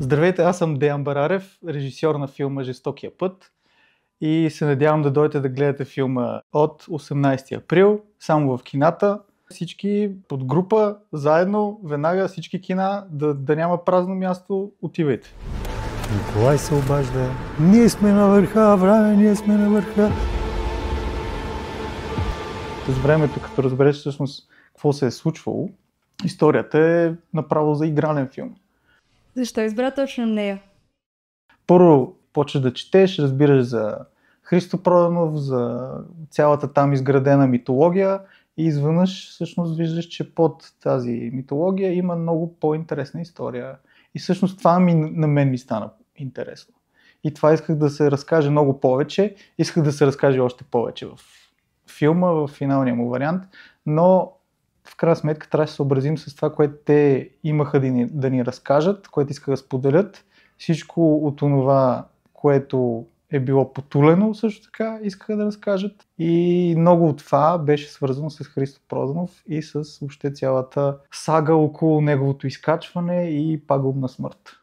Здравейте, аз съм Деян Барарев, режисьор на филма Жестокия път и се надявам да дойдете да гледате филма от 18 април, само в кината. Всички под група, заедно, веднага всички кина, да няма празно място, отивайте. Николай се обажда. Ние сме на върха, време, ние сме на върха. С времето, като разбереш всъщност какво се е случвало, историята е направо за игрален филм. Защо избра точно нея? Първо почваш да четеш, разбираш за Христо Проданов, за цялата там изградена митология и изведнъж всъщност виждаш, че под тази митология има много по-интересна история. И всъщност това на мен ми стана интересно. И това исках да се разкаже много повече, исках да се разкаже още повече в филма, в финалния му вариант, но в крайна сметка трябва да се съобразим с това, което те имаха да ни разкажат, което искаха да споделят. Всичко от това, което е било потулено също така, искаха да разкажат. И много от това беше свързано с Христо Проданов и с въобще цялата сага около неговото изкачване и пагубна смърт.